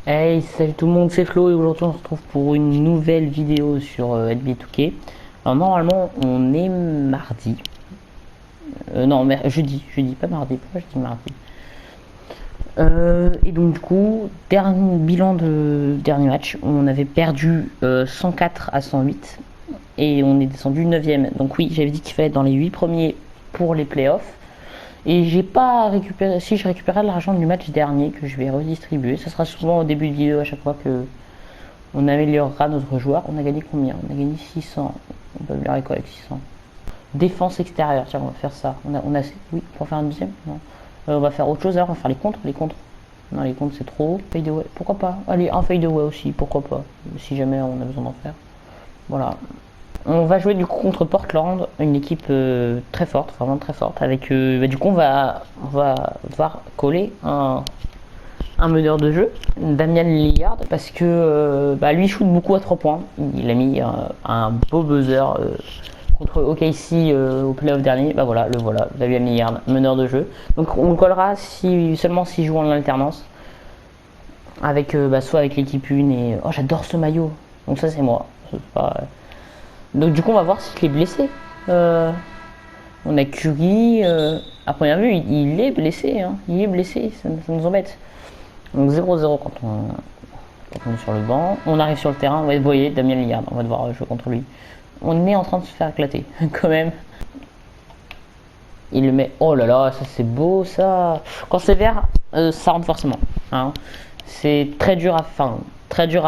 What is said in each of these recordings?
Hey, salut tout le monde, c'est Flo et aujourd'hui on se retrouve pour une nouvelle vidéo sur NBA 2K. Alors normalement on est mardi. Non, jeudi, pas mardi, pourquoi je dis mardi? Et donc du coup, dernier bilan de dernier match, on avait perdu 104 à 108 et on est descendu 9ème. Donc oui, j'avais dit qu'il fallait être dans les 8 premiers pour les playoffs. Et j'ai pas récupéré, si je récupérerai l'argent du match dernier que je vais redistribuer, ça sera souvent au début de vidéo à chaque fois que on améliorera notre joueur. On a gagné combien? On a gagné 600. On peut améliorer quoi avec 600? Défense extérieure, tiens, on va faire ça. On a oui, pour faire un deuxième. Non. On va faire autre chose alors, on va faire les contres. Les contres. Non, les contres c'est trop. Fade away, pourquoi pas? Allez, un fade away aussi, pourquoi pas? Si jamais on a besoin d'en faire. Voilà. On va jouer du coup contre Portland, une équipe très forte, vraiment très forte. Avec, du coup, on va devoir coller un meneur de jeu, Damian Lillard, parce que lui shoot beaucoup à 3 points. Il a mis un beau buzzer contre OKC au playoff dernier. Bah voilà, Damian Lillard, meneur de jeu. Donc on le collera seulement s'il joue en alternance. Avec, soit avec l'équipe 1 et. Oh, j'adore ce maillot. Donc ça, c'est moi. Donc du coup, on va voir s'il est blessé. On a Curry. À première vue, il est blessé. Hein. Il est blessé, ça nous embête. Donc 0-0 quand on est sur le banc. On arrive sur le terrain, vous voyez, Damien Lillard, on va devoir jouer contre lui. On est en train de se faire éclater, quand même. Il le met, oh là là, ça c'est beau ça. Quand c'est vert, ça rentre forcément. Hein. C'est très dur à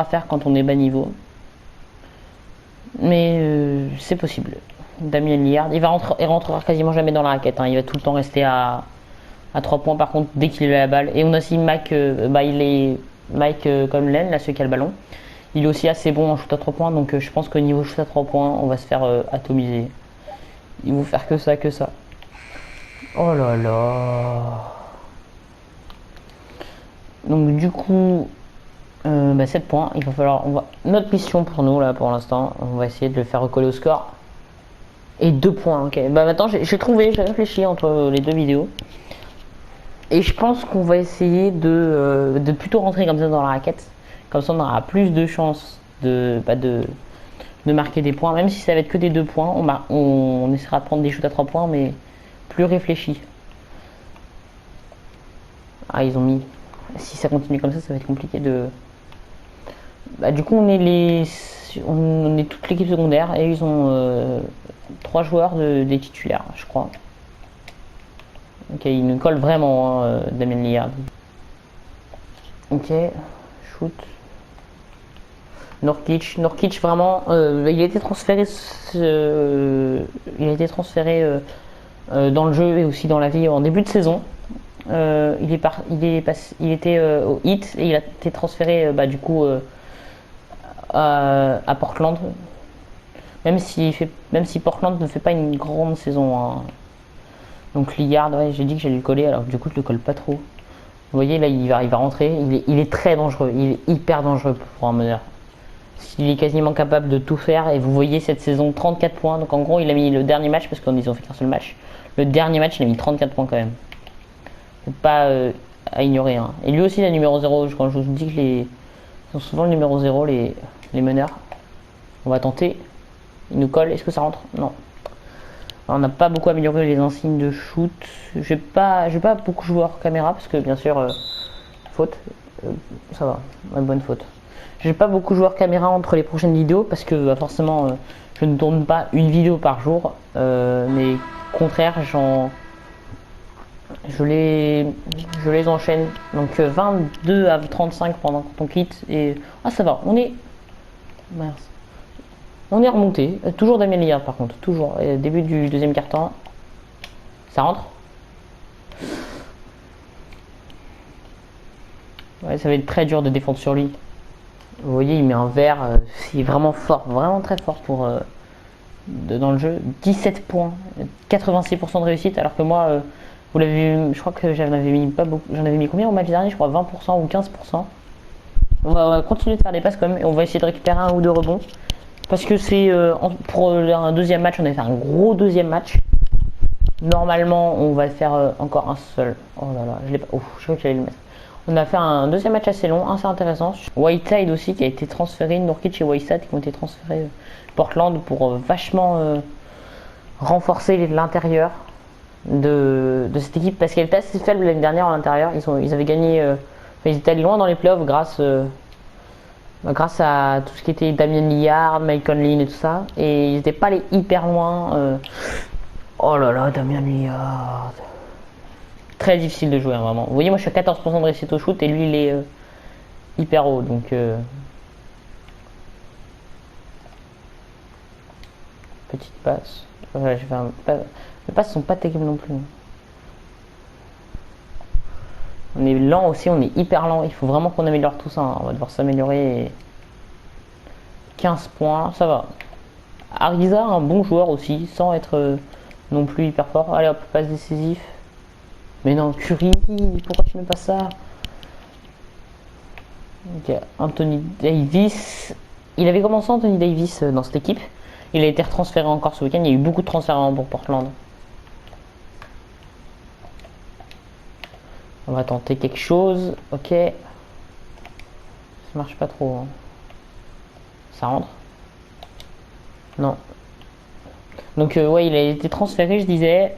faire quand on est bas niveau. Mais c'est possible. Damien Lillard, il rentrera quasiment jamais dans la raquette. Hein. Il va tout le temps rester à 3 points par contre dès qu'il a la balle. Et on a aussi Mike Conley, là celui qui a le ballon. Il est aussi assez bon en shoot à 3 points, donc je pense qu'au niveau shoot à 3 points, on va se faire atomiser. Ils vont faire que ça, que ça. Oh là là. Donc du coup, 7 points. Il va falloir. Notre mission pour nous là pour l'instant, on va essayer de le faire recoller au score. Et 2 points, ok. Bah maintenant j'ai réfléchi entre les deux vidéos. Et je pense qu'on va essayer de plutôt rentrer comme ça dans la raquette. Comme ça, on aura plus de chances de marquer des points. Même si ça va être que des 2 points, on essaiera de prendre des shoots à 3 points, mais plus réfléchi. Ah, ils ont mis. Si ça continue comme ça va être compliqué de. Du coup, on est toute l'équipe secondaire et ils ont 3 joueurs des titulaires, je crois. Ok, il nous colle vraiment, Damien Lillard. Ok, shoot. Norkic vraiment, il a été transféré, dans le jeu et aussi dans la vie en début de saison. Il était au Heat et il a été transféré du coup à Portland. Même si Portland ne fait pas une grande saison. Hein. Donc Lillard, ouais, j'ai dit que j'allais le coller, alors du coup je le colle pas trop. Vous voyez là il va rentrer, il est très dangereux, il est hyper dangereux pour un meneur. Il est quasiment capable de tout faire et vous voyez cette saison 34 points. Donc en gros il a mis le dernier match parce qu'ils ont fait qu'un seul match. Le dernier match il a mis 34 points quand même. C'est pas à ignorer. Hein. Et lui aussi il est numéro 0. Quand je vous dis que ils sont souvent le numéro 0 les meneurs. On va tenter. Il nous colle, est-ce que ça rentre? Non. Alors, on n'a pas beaucoup amélioré les insignes de shoot. Je vais pas beaucoup jouer hors caméra parce que bien sûr faute. Ça va, une bonne faute. J'ai pas beaucoup joué hors caméra entre les prochaines vidéos parce que forcément je ne tourne pas une vidéo par jour, mais au contraire je les enchaîne. Donc 22 à 35 pendant qu'on quitte et ça va, on est remonté. Toujours Damien Lillard par contre, toujours. Début du deuxième quart-temps, ça rentre. Ouais, ça va être très dur de défendre sur lui. Vous voyez, il met un vert, c'est vraiment fort, vraiment très fort pour dans le jeu. 17 points, 86% de réussite, alors que moi, vous l'avez vu, je crois que j'en avais mis pas beaucoup. J'en avais mis combien au match dernier? Je crois 20% ou 15%. On va continuer de faire des passes quand même et on va essayer de récupérer un ou deux rebonds. Parce que c'est pour un deuxième match, on avait fait un gros deuxième match. Normalement, on va faire encore un seul. Oh là là, je l'ai pas. Ouf, je crois que j'allais le mettre. On a fait un deuxième match assez long, assez intéressant. Whiteside aussi qui a été transféré, Nurkic et Whiteside qui ont été transférés Portland pour vachement renforcer l'intérieur de cette équipe parce qu'elle était assez faible l'année dernière à l'intérieur. Ils avaient gagné, ils étaient allés loin dans les playoffs grâce à tout ce qui était Damien Lillard, Mike Conley et tout ça. Et ils n'étaient pas allés hyper loin. Oh là là, Damien Lillard. Très difficile de jouer, hein, vraiment. Vous voyez, moi je suis à 14% de réussite au shoot et lui il est hyper haut. Donc, petite passe. Ouais, les passes sont pas terribles non plus. On est lent aussi, on est hyper lent. Il faut vraiment qu'on améliore tout ça, hein. On va devoir s'améliorer. 15 points, ça va. Ariza, un bon joueur aussi, sans être non plus hyper fort. Allez hop, passe décisif. Mais non, Curry, pourquoi tu mets pas ça? Ok, Anthony Davis. Il avait commencé Anthony Davis dans cette équipe. Il a été retransféré encore ce week-end. Il y a eu beaucoup de transferts pour Portland. On va tenter quelque chose. Ok. Ça marche pas trop. Hein. Ça rentre? Non. Donc ouais, il a été transféré, je disais.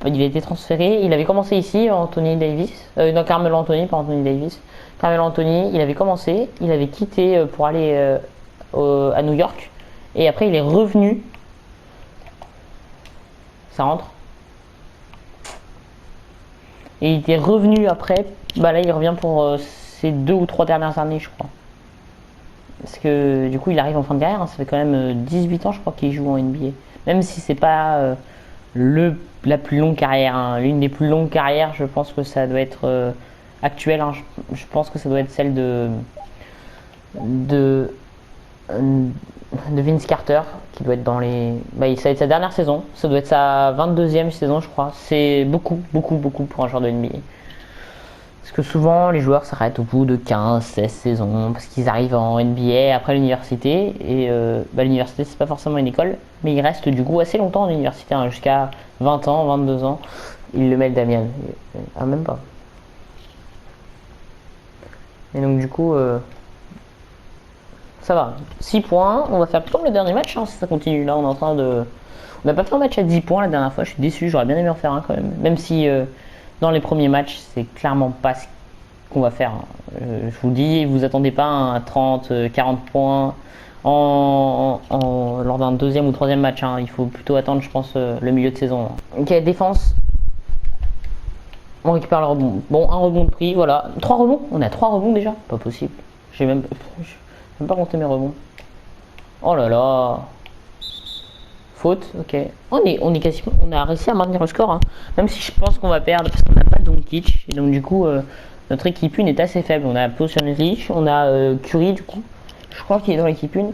Il a été transféré. Il avait commencé ici, Anthony Davis. Non, Carmelo Anthony, pas Anthony Davis. Carmelo Anthony, il avait commencé. Il avait quitté pour aller à New York. Et après, il est revenu. Ça rentre. Et il était revenu après. Bah là, il revient pour ses 2 ou 3 dernières années, je crois. Parce que du coup, il arrive en fin de carrière. Hein, ça fait quand même 18 ans, je crois, qu'il joue en NBA. Même si c'est pas la plus longue carrière. Hein. L'une des plus longues carrières, je pense que ça doit être actuelle. Hein. Je pense que ça doit être celle de Vince Carter, qui doit être dans les. Bah, ça va être sa dernière saison. Ça doit être sa 22e saison, je crois. C'est beaucoup, beaucoup, beaucoup pour un joueur de NBA. Parce que souvent, les joueurs s'arrêtent au bout de 15, 16 saisons, parce qu'ils arrivent en NBA après l'université. Et l'université, c'est pas forcément une école, mais ils restent du coup assez longtemps en université, hein, jusqu'à 20 ans, 22 ans. Ils le mettent Damien. Ah, même pas. Et donc, du coup, ça va. 6 points. On va faire comme le dernier match, hein, si ça continue. Là, on est en train de. On n'a pas fait un match à 10 points la dernière fois, je suis déçu, j'aurais bien aimé en faire un quand même. Même si dans les premiers matchs, c'est clairement pas ce qu'on va faire. Je vous dis, vous attendez pas à 30, 40 points lors d'un deuxième ou troisième match. Hein. Il faut plutôt attendre, je pense, le milieu de saison. Ok, défense. On récupère le rebond. Bon, un rebond de prix, voilà. 3 rebonds. On a 3 rebonds déjà. Pas possible. J'ai même pas compté mes rebonds. Oh là là. Faute, ok. On a réussi à maintenir le score, hein. Même si je pense qu'on va perdre parce qu'on n'a pas de Doncic. Et donc du coup, notre équipe 1 est assez faible. On a Pocionovich, on a Curry du coup. Je crois qu'il est dans l'équipe 1.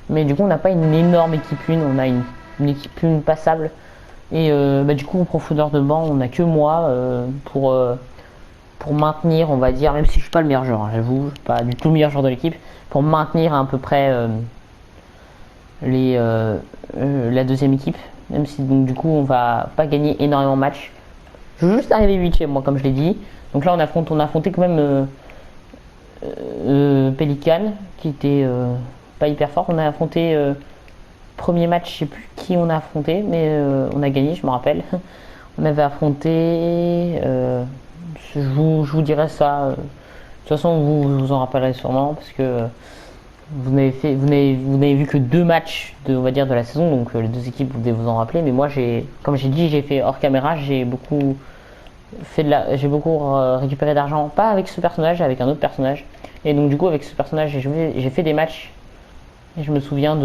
Mais du coup, on n'a pas une énorme équipe 1. On a une équipe 1 passable. Et du coup, en profondeur de banc, on n'a que moi pour maintenir, on va dire, même si je suis pas le meilleur joueur, hein, j'avoue, je suis pas du tout le meilleur joueur de l'équipe, pour maintenir à peu près la deuxième équipe, même si donc du coup on va pas gagner énormément de matchs. Je veux juste arriver 8ème, moi, comme je l'ai dit. Donc là on a affronté quand même Pelican, qui était pas hyper fort. On a affronté premier match, je sais plus qui on a affronté, mais on a gagné, je me rappelle. On avait affronté je vous dirai ça. De toute façon, vous en rappellerez sûrement parce que vous n'avez vu que 2 matchs on va dire de la saison, donc les 2 équipes vous devez vous en rappeler. Mais moi, comme j'ai dit, j'ai fait hors caméra, j'ai beaucoup récupéré d'argent, pas avec ce personnage, avec un autre personnage. Et donc du coup, avec ce personnage, j'ai fait des matchs et je me souviens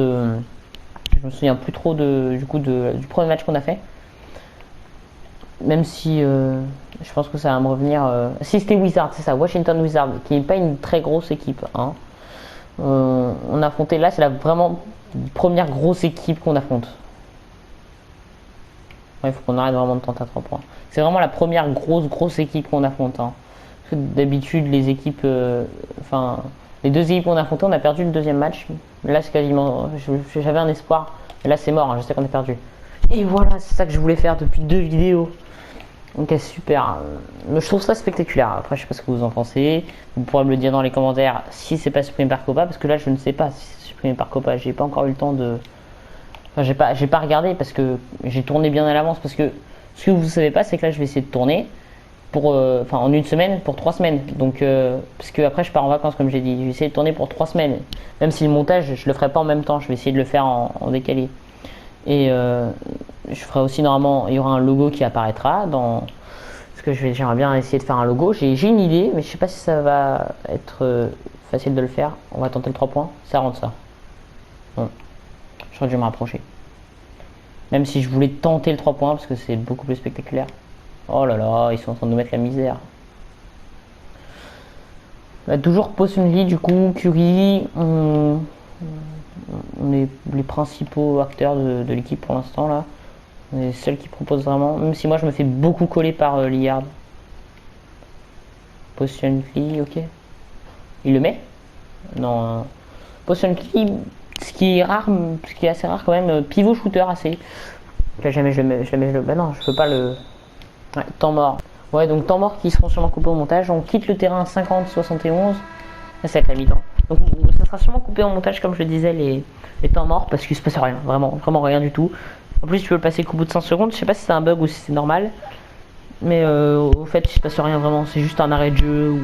plus trop du premier match qu'on a fait. Même si je pense que ça va me revenir. Si c'était Wizards, c'est ça, Washington Wizards, qui n'est pas une très grosse équipe. Hein. On a affronté, là, c'est la vraiment première grosse équipe qu'on affronte. Il faut qu'on arrête vraiment de tenter à 3 points. C'est vraiment la première grosse équipe qu'on affronte. Hein. Parce que d'habitude, les équipes. Les 2 équipes qu'on a affrontées, on a perdu le deuxième match. Là, c'est quasiment. J'avais un espoir. Mais là, c'est mort, hein, je sais qu'on a perdu. Et voilà, c'est ça que je voulais faire depuis 2 vidéos. Ok, super. Je trouve ça spectaculaire. Après, je sais pas ce que vous en pensez. Vous pourrez me le dire dans les commentaires si c'est pas supprimé par Copa, parce que là, je ne sais pas si c'est supprimé par Copa. J'ai pas encore eu le temps de. Enfin, j'ai pas regardé parce que j'ai tourné bien à l'avance. Parce que ce que vous savez pas, c'est que là, je vais essayer de tourner pour, enfin, en une semaine pour 3 semaines. Donc, parce que après, je pars en vacances, comme j'ai dit. Je vais essayer de tourner pour 3 semaines. Même si le montage, je le ferai pas en même temps. Je vais essayer de le faire en décalé. Et je ferai aussi normalement, il y aura un logo qui apparaîtra dans. Parce que j'aimerais bien essayer de faire un logo. J'ai une idée, mais je sais pas si ça va être facile de le faire. On va tenter le 3 points. Ça rentre ça. Bon, j'aurais dû me rapprocher. Même si je voulais tenter le 3 points parce que c'est beaucoup plus spectaculaire. Oh là là, ils sont en train de nous mettre la misère. Bah, toujours Posunli, du coup, Curie. On est les principaux acteurs de l'équipe pour l'instant là. On est celles qui proposent vraiment. Même si moi je me fais beaucoup coller par Liard. Potionly, ok. Il le met. Non. Potionly, ce qui est rare, ce qui est assez rare quand même, pivot shooter assez. Là jamais je le mets, bah non, je peux pas le. Ouais, temps mort. Ouais, donc temps mort qui seront sûrement coupés au montage. On quitte le terrain 50-71. Là, ça va être la mi-temps. Donc ça sera sûrement coupé au montage, comme je le disais, les temps morts, parce qu'il se passe rien. Vraiment, vraiment rien du tout. En plus, tu peux le passer qu'au bout de 5 secondes. Je sais pas si c'est un bug ou si c'est normal. Mais au fait, il se passe rien vraiment. C'est juste un arrêt de jeu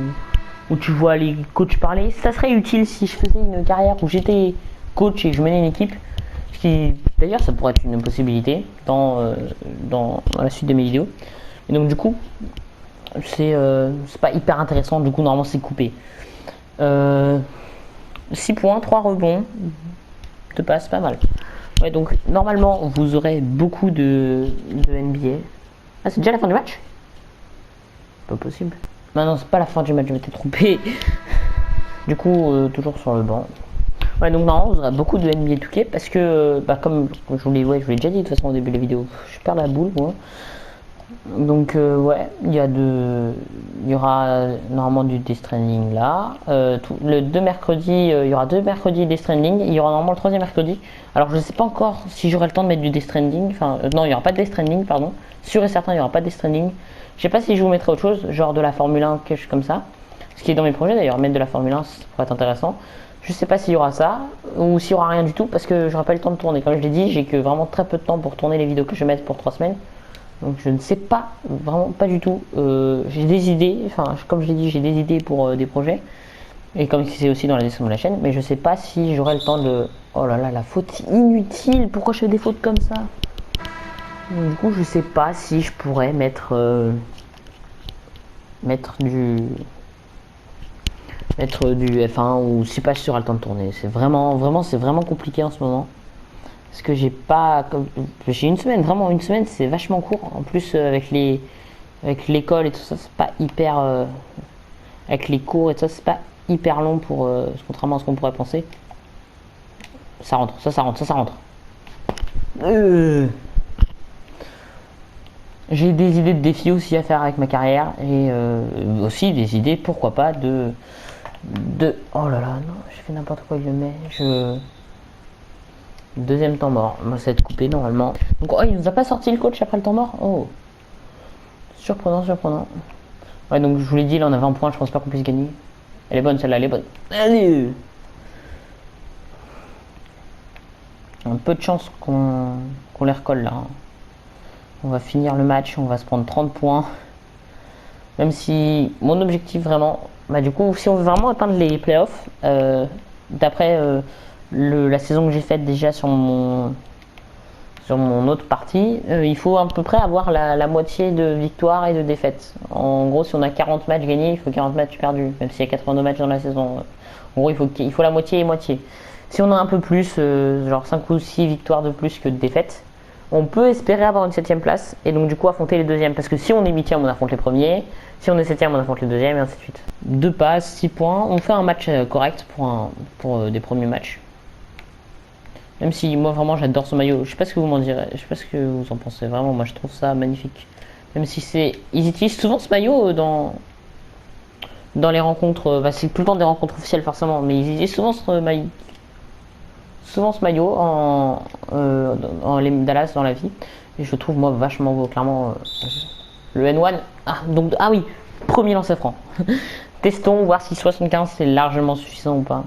où tu vois les coachs parler. Ça serait utile si je faisais une carrière où j'étais coach et que je menais une équipe. Ce qui, d'ailleurs, ça pourrait être une possibilité dans la suite de mes vidéos. Et donc, du coup, c'est pas hyper intéressant. Du coup, normalement, c'est coupé. 6 points, 3 rebonds. 2 passes, pas mal. Ouais, donc, normalement, vous aurez beaucoup de NBA. Ah, c'est déjà la fin du match? Pas possible. Non, c'est pas la fin du match, je m'étais trompé. Du coup, toujours sur le banc. Ouais, donc normalement, vous aurez beaucoup de NBA 2K parce que, bah, comme je vous l'ai déjà dit de toute façon au début de la vidéo, je perds la boule, moi. Donc, ouais, il y aura normalement du Death Stranding là. Le 2 mercredis, il y aura 2 mercredis Death Stranding. Il y aura normalement le 3e mercredi. Alors, je ne sais pas encore si j'aurai le temps de mettre du Death Stranding. Enfin, non, il n'y aura pas de Death Stranding, pardon. Sûr et certain, il n'y aura pas de Death Stranding. Je sais pas si je vous mettrai autre chose, genre de la Formule 1, quelque chose comme ça. Ce qui est dans mes projets d'ailleurs, mettre de la Formule 1, ça pourrait être intéressant. Je sais pas s'il y aura ça, ou s'il y aura rien du tout, parce que j'aurai pas le temps de tourner. Comme je l'ai dit, j'ai que vraiment très peu de temps pour tourner les vidéos que je vais mettre pour 3 semaines. Donc je ne sais pas, vraiment pas du tout. J'ai des idées, enfin comme je l'ai dit, j'ai des idées pour des projets. Et comme c'est aussi dans la description de la chaîne, mais je sais pas si j'aurai le temps de... Oh là là, la faute inutile, pourquoi je fais des fautes comme ça? Donc, du coup, je sais pas si je pourrais mettre du F1 ou si pas si j'aurai le temps de tourner. C'est vraiment compliqué en ce moment. Parce que j'ai pas, j'ai une semaine, vraiment une semaine, c'est vachement court. En plus avec l'école et tout ça, c'est pas hyper, avec les cours et tout ça, c'est pas hyper long pour, contrairement à ce qu'on pourrait penser. Ça rentre, ça rentre. J'ai des idées de défis aussi à faire avec ma carrière et aussi des idées, pourquoi pas, oh là là, non, j'ai fait n'importe quoi, il le met, deuxième temps mort, moi ça va être coupé normalement. Donc oh, il nous a pas sorti le coach après le temps mort. Oh, surprenant. Ouais, donc je vous l'ai dit, là on a 20 points, je pense pas qu'on puisse gagner. Elle est bonne celle-là, elle est bonne. Allez, un peu de chance qu'on les recolle là. On va finir le match, on va se prendre 30 points. Même si mon objectif vraiment, bah du coup, si on veut vraiment atteindre les playoffs, d'après la saison que j'ai faite déjà sur mon autre partie, il faut à peu près avoir la moitié de victoires et de défaites. En gros, si on a 40 matchs gagnés, il faut 40 matchs perdus, même s'il y a 82 matchs dans la saison. En gros, il faut la moitié et moitié. Si on a un peu plus, genre 5 ou 6 victoires de plus que de défaites, on peut espérer avoir une 7ème place et donc du coup affronter les deuxièmes. Parce que si on est 8ème, on affronte les premiers. Si on est 7ème, on affronte les deuxièmes et ainsi de suite. 2 passes, 6 points. On fait un match correct pour des premiers matchs. Même si moi vraiment j'adore ce maillot. Je sais pas ce que vous m'en direz. Je sais pas ce que vous en pensez. Vraiment, moi je trouve ça magnifique. Même si ils utilisent souvent ce maillot dans les rencontres. Bah, c'est tout le temps des rencontres officielles forcément. Mais ils utilisent souvent ce maillot en Dallas dans la vie et je le trouve moi vachement beau, clairement. Le N1. Ah, donc, ah oui, premier lancer franc. Testons, voir si 75 c'est largement suffisant ou pas.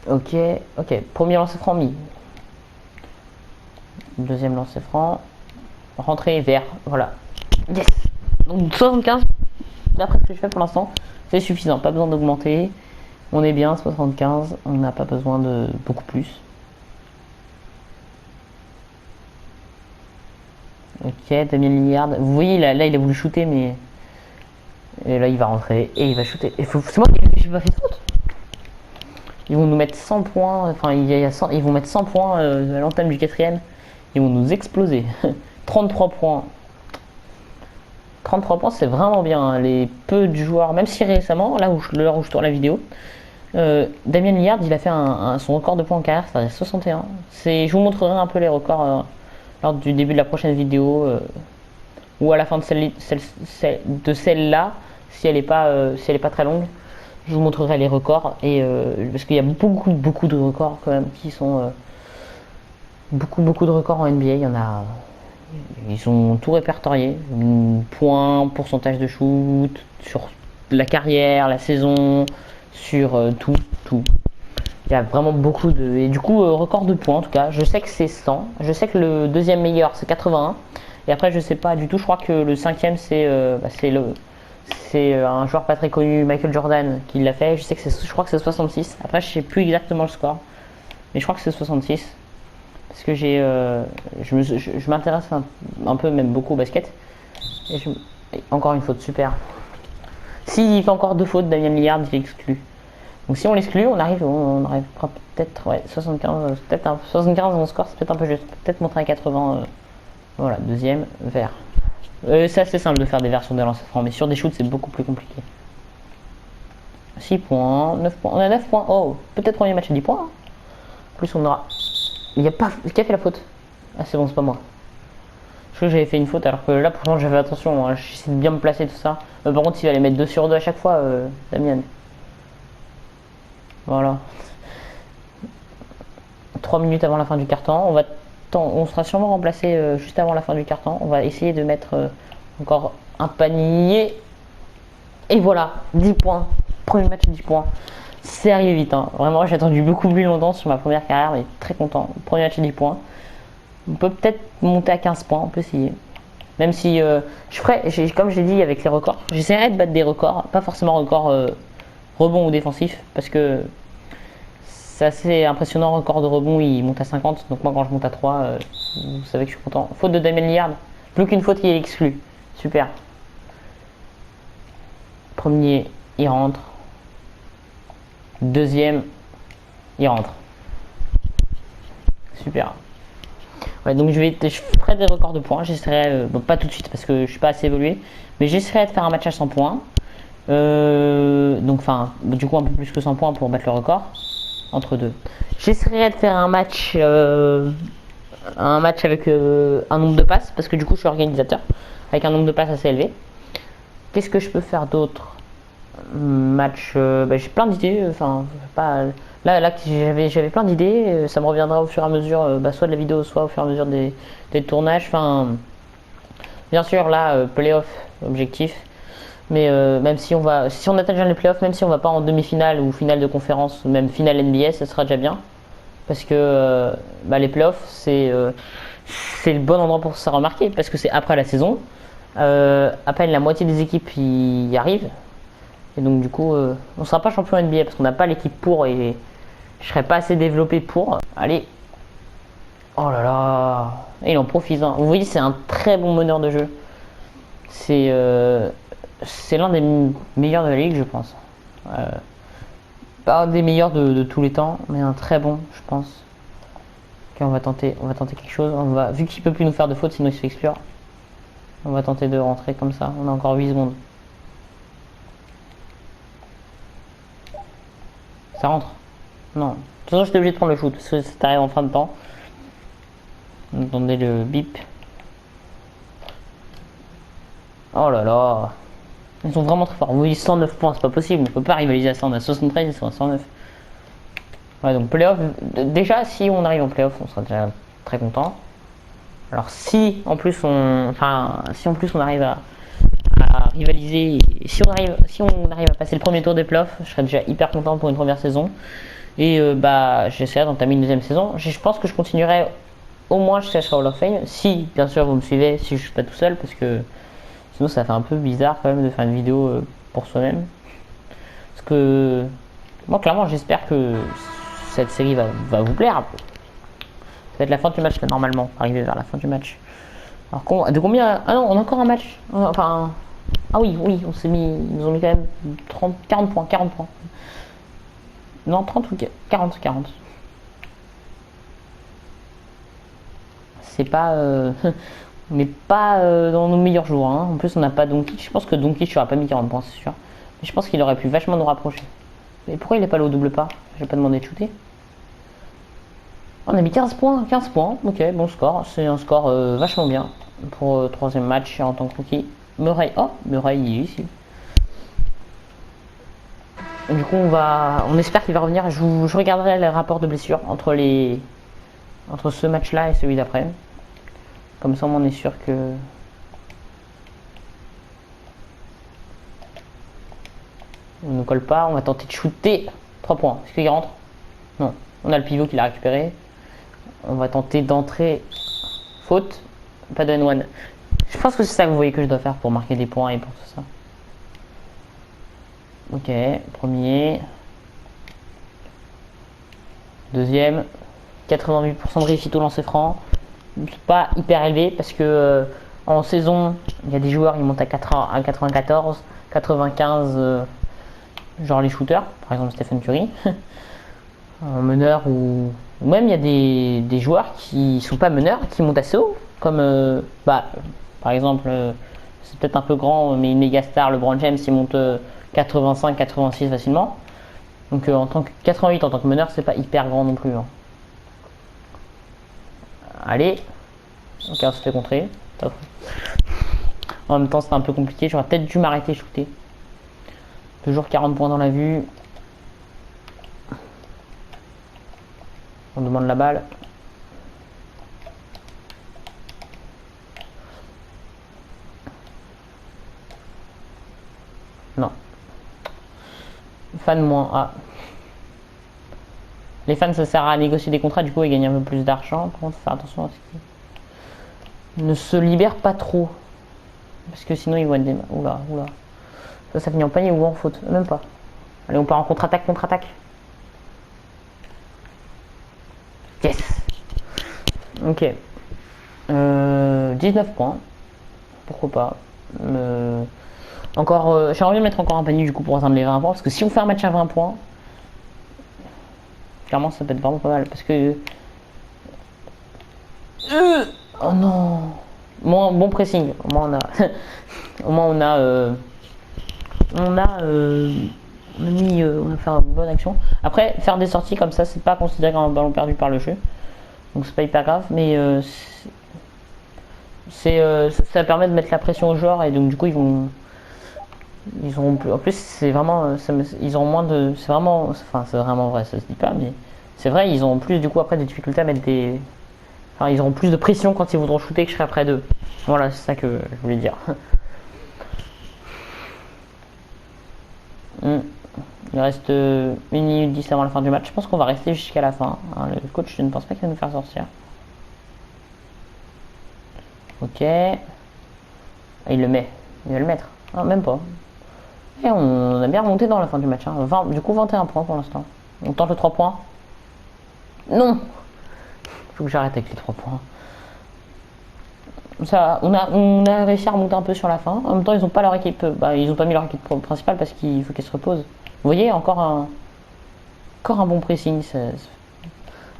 Ok, ok. Premier lancer franc mis. Deuxième lancer franc. Rentrée vert. Voilà. Yes. Donc 75, d'après ce que je fais pour l'instant, c'est suffisant. Pas besoin d'augmenter. On est bien, 75. On n'a pas besoin de beaucoup plus. Ok, Damien Lillard. Vous voyez, là, il a voulu shooter, mais. Et là, il va rentrer et il va shooter. C'est moi qui n'ai pas fait de faute. Ils vont nous mettre 100 points. Enfin, ils vont mettre 100 points à l'entame du quatrième. Ils vont nous exploser. 33 points. 33 points, c'est vraiment bien. Hein. Les peu de joueurs, même si récemment, l'heure où je tourne la vidéo, Damien Lillard, il a fait son record de points en carrière, c'est 61. Je vous montrerai un peu les records lors du début de la prochaine vidéo ou à la fin de celle-là, si elle n'est pas très longue. Je vous montrerai les records parce qu'il y a beaucoup de records quand même qui sont beaucoup de records en NBA. Il y en a. Ils ont tout répertorié, points, pourcentage de shoot, sur la carrière, la saison, sur tout. Il y a vraiment beaucoup de... Et du coup, record de points en tout cas, je sais que c'est 100, je sais que le deuxième meilleur c'est 81, et après je sais pas du tout, je crois que le cinquième c'est un joueur pas très connu, Michael Jordan, qui l'a fait, je crois que c'est 66, après je sais plus exactement le score, mais je crois que c'est 66. Parce que je m'intéresse un peu, même beaucoup au basket. Et encore une faute, super. S'il fait encore deux fautes, Damien Lillard, il est exclu. Donc si on l'exclut, on arrivera peut-être, 75, peut-être 75 mon score, c'est peut-être un peu juste. Peut-être monter à 80. Voilà, deuxième, vert. C'est assez simple de faire des verts sur des lancers francs, mais sur des shoots, c'est beaucoup plus compliqué. 6 points, 9 points. On a 9 points. Oh, peut-être premier match à 10 points. Hein. Plus on aura. Il n'y a pas. Qui a fait la faute? Ah, c'est bon, c'est pas moi. Je crois que j'avais fait une faute alors que là, pourtant, j'avais attention. Hein, j'essaie de bien me placer, tout ça. Par contre, il va les mettre 2 sur 2 à chaque fois, Damien. Voilà. 3 minutes avant la fin du quart-temps. On sera sûrement remplacé juste avant la fin du quart-temps. On va essayer de mettre encore un panier. Et voilà, 10 points. Premier match, 10 points. C'est arrivé vite, hein. Vraiment, j'ai attendu beaucoup plus longtemps sur ma première carrière, mais très content. Premier match 10 points. On peut peut-être monter à 15 points, on peut essayer. Même si comme je l'ai dit avec les records, j'essaierai de battre des records, pas forcément records rebond ou défensif, parce que c'est assez impressionnant. Record de rebond, il monte à 50, donc moi quand je monte à 3, vous savez que je suis content. Faute de Damien Lillard, plus qu'une faute, il est exclu. Super. Premier, il rentre. Deuxième, il rentre. Super. Ouais, donc je ferai des records de points. J'essaierai, pas tout de suite parce que je suis pas assez évolué, mais j'essaierai de faire un match à 100 points. Donc, enfin, du coup, un peu plus que 100 points pour battre le record entre deux. J'essaierai de faire un match avec un nombre de passes parce que du coup, je suis organisateur avec un nombre de passes assez élevé. Qu'est-ce que je peux faire d'autre? Match, j'ai plein d'idées. Enfin, pas là j'avais plein d'idées. Ça me reviendra au fur et à mesure, soit de la vidéo, soit au fur et à mesure des tournages. Enfin, bien sûr là, playoff objectif. Mais même si on atteint déjà les playoffs, même si on va pas en demi-finale ou finale de conférence, même finale NBA, ça sera déjà bien. Parce que les playoffs, c'est le bon endroit pour se remarquer parce que c'est après la saison. À peine la moitié des équipes y arrivent. Et donc du coup, on sera pas champion NBA parce qu'on n'a pas l'équipe pour et je serais pas assez développé pour. Allez. Oh là là. Et il en profite. Hein. Vous voyez, c'est un très bon meneur de jeu. C'est l'un des meilleurs de la ligue, je pense. Pas un des meilleurs de tous les temps, mais un très bon, je pense. Ok, on va tenter quelque chose. Vu qu'il peut plus nous faire de fautes, sinon il se fait exclure. On va tenter de rentrer comme ça. On a encore 8 secondes. Ça rentre? Non. De toute façon, j'étais obligé de prendre le shoot parce que ça arrive en fin de temps. Entendez le bip. Oh là là. Ils sont vraiment très forts. Oui, 109 points, c'est pas possible. On peut pas rivaliser à 100. On a 73, ils sont à 109. Ouais, donc playoff. Déjà, si on arrive en playoff, on sera déjà très content. Alors si en plus on arrive à rivaliser, si on arrive à passer le premier tour des playoffs, je serais déjà hyper content pour une première saison. Et j'essaierai d'entamer une deuxième saison. Je pense que je continuerai au moins jusqu'à la Hall of Fame, si bien sûr vous me suivez, si je suis pas tout seul, parce que sinon ça fait un peu bizarre quand même de faire une vidéo pour soi-même. Parce que moi clairement j'espère que cette série va vous plaire. Ça va être la fin du match là, normalement, arriver vers la fin du match. Alors de combien? Ah non, on a encore un match. Enfin, ah oui, on s'est mis, ils nous ont mis quand même 40 points. Non, 30 ou 40. C'est pas, on n'est pas dans nos meilleurs jours. Hein. En plus, on n'a pas Doncic. Je pense que Doncic n'aurait pas mis 40 points, c'est sûr. Mais je pense qu'il aurait pu vachement nous rapprocher. Mais pourquoi il n'est pas allé au double pas? J'ai pas demandé de shooter. On a mis 15 points. Ok, bon score. C'est un score vachement bien pour troisième match en tant que rookie. Murray, il est ici. Et du coup, on espère qu'il va revenir. Je regarderai les rapports de blessure entre ce match-là et celui d'après. Comme ça, on est sûr que on ne colle pas. On va tenter de shooter 3 points. Est-ce qu'il rentre? Non. On a le pivot qui l'a récupéré. On va tenter d'entrer. Faute. Pas de N1. Je pense que c'est ça que vous voyez que je dois faire pour marquer des points et pour tout ça. Ok, premier. Deuxième. 88% de réussite au lancer franc. Pas hyper élevé parce que en saison, il y a des joueurs qui montent à 94, 95, genre les shooters, par exemple Stephen Curry, en meneur ou même il y a des joueurs qui sont pas meneurs, qui montent assez haut, comme par exemple, c'est peut-être un peu grand, mais une méga star, LeBron James, il monte 85, 86 facilement. Donc en tant que 88 en tant que meneur, c'est pas hyper grand non plus. Hein. Allez, ok, on se fait contrer. Top. En même temps, c'était un peu compliqué. J'aurais peut-être dû m'arrêter shooter. Toujours 40 points dans la vue. On demande la balle. Non. Fan moins A. Les fans, ça sert à négocier des contrats, du coup, ils gagnent un peu plus d'argent. Par contre, faut faire attention à ce qu'ils ne se libèrent pas trop. Parce que sinon, ils vont être des... Oula. Ça finit en panier ou en faute? Même pas. Allez, on part en contre-attaque. Yes. Ok. 19 points. Pourquoi pas. Encore, j'aimerais bien mettre encore un panier du coup pour atteindre les 20 points. Parce que si on fait un match à 20 points, clairement ça peut être vraiment pas mal. Parce que... Oh non. Bon pressing. Au moins on a... on a fait une bonne action. Après, faire des sorties comme ça, c'est pas considéré comme un ballon perdu par le jeu. Donc c'est pas hyper grave, mais ça permet de mettre la pression aux joueurs et donc du coup ils auront plus, en plus c'est vraiment ils auront moins de, c'est vraiment vrai, ça se dit pas, mais c'est vrai, ils auront plus du coup après des difficultés à mettre ils auront plus de pression quand ils voudront shooter que je serai près d'eux. Voilà, c'est ça que je voulais dire. Il reste 1 minute 10 avant la fin du match. Je pense qu'on va rester jusqu'à la fin. Hein, le coach, je ne pense pas qu'il va nous faire sortir. Ok. Il le met. Il va le mettre. Ah, même pas. Et on a bien remonté dans la fin du match. Hein. Du coup, 21 points pour l'instant. On tente le 3 points. Non. Faut que j'arrête avec les 3 points. Ça, on a réussi à remonter un peu sur la fin. En même temps, ils n'ont pas leur équipe. Ils n'ont pas mis leur équipe principale parce qu'il faut qu'elle se repose. Vous voyez, encore un bon pressing.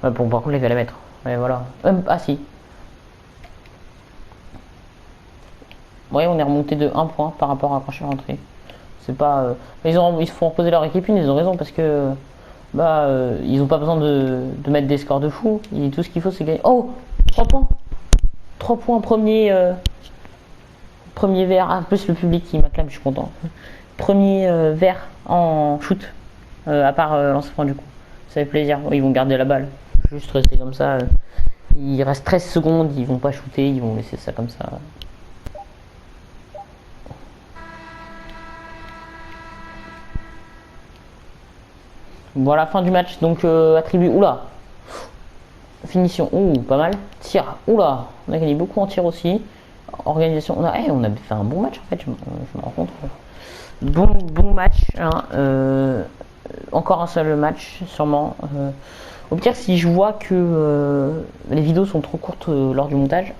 Bon, par contre, il va la mettre. Mais voilà. Ah si. Ouais, on est remonté de 1 point par rapport à quand je suis rentré. C'est pas. Ils se font reposer leur équipe, ils ont raison parce que ils n'ont pas besoin de mettre des scores de fou. Et tout ce qu'il faut, c'est gagner. Oh, 3 points. 3 points premier vert. Ah, plus le public qui m'acclame, je suis content. Premier vert en shoot, à part lancement du coup. Ça fait plaisir. Ils vont garder la balle. Juste rester comme ça. Il reste 13 secondes, ils vont pas shooter, ils vont laisser ça comme ça. Voilà, fin du match, donc attribut, oula, finition, ouh, pas mal, tir, oula, on a gagné beaucoup en tir aussi, organisation, on a fait un bon match en fait, je me rends compte. Bon match, hein, encore un seul match, sûrement. Au pire, si je vois que les vidéos sont trop courtes lors du montage,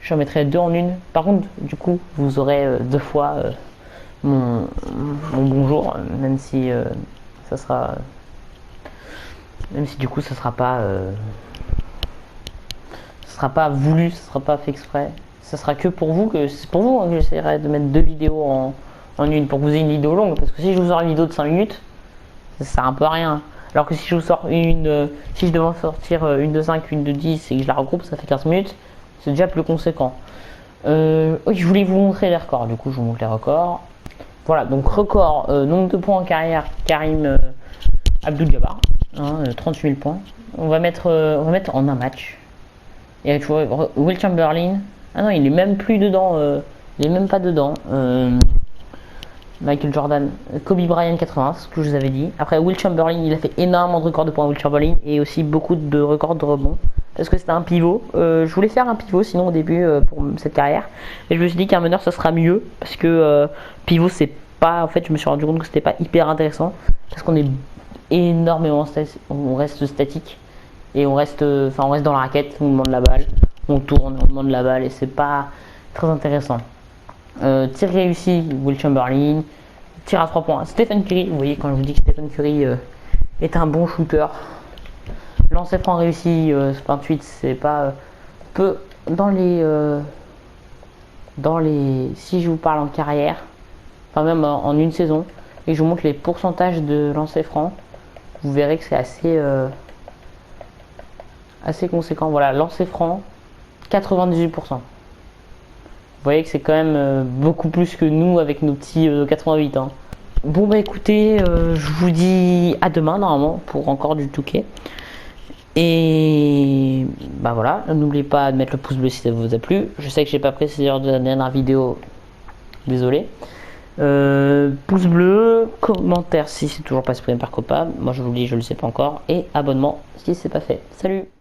j'en mettrai 2 en une. Par contre, du coup, vous aurez 2 fois mon bonjour, même si ça sera, même si du coup ça sera pas voulu, ça sera pas fait exprès. Ça sera que pour vous, que c'est pour vous hein, que j'essaierai de mettre 2 vidéos en une pour que vous ayez une vidéo longue. Parce que si je vous sors une vidéo de 5 minutes, ça sert un peu à rien. Alors que si je vous sors si je devais sortir une de 5, une de 10 et que je la regroupe, ça fait 15 minutes, c'est déjà plus conséquent. Oui, je voulais vous montrer les records, du coup je vous montre les records. Voilà, donc record, nombre de points en carrière, Karim Abdul-Jabbar, hein, 38 000 points. On va mettre en un match. Et tu vois, Will Chamberlain, ah non, il est même plus dedans, il est même pas dedans. Michael Jordan, Kobe Bryant 80, ce que je vous avais dit. Après Will Chamberlain, il a fait énormément de records de points Will Chamberlain et aussi beaucoup de records de rebonds. Parce que c'était un pivot. Je voulais faire un pivot sinon au début pour cette carrière. Et je me suis dit qu'un meneur ça sera mieux. Parce que pivot c'est pas. En fait je me suis rendu compte que c'était pas hyper intéressant. Parce qu'on est énormément on reste statique. Et on reste dans la raquette, on demande la balle, on tourne, on demande la balle et c'est pas très intéressant. Tir réussi, Will Chamberlain. Tir à 3 points, Stephen Curry. Vous voyez quand je vous dis que Stephen Curry est un bon shooter. Lancer franc réussi, 28, c'est pas peu dans les si je vous parle en carrière, enfin même en une saison, et je vous montre les pourcentages de lancer franc, vous verrez que c'est assez conséquent. Voilà, lancer franc, 98%. Vous voyez que c'est quand même beaucoup plus que nous avec nos petits 88. Hein. Bon bah écoutez, je vous dis à demain normalement pour encore du Touquet. Et bah voilà, n'oubliez pas de mettre le pouce bleu si ça vous a plu. Je sais que j'ai pas précisé lors de la dernière vidéo, désolé. Pouce bleu, commentaire si c'est toujours pas exprimé par copain. Moi je vous le dis, je le sais pas encore. Et abonnement si c'est pas fait. Salut!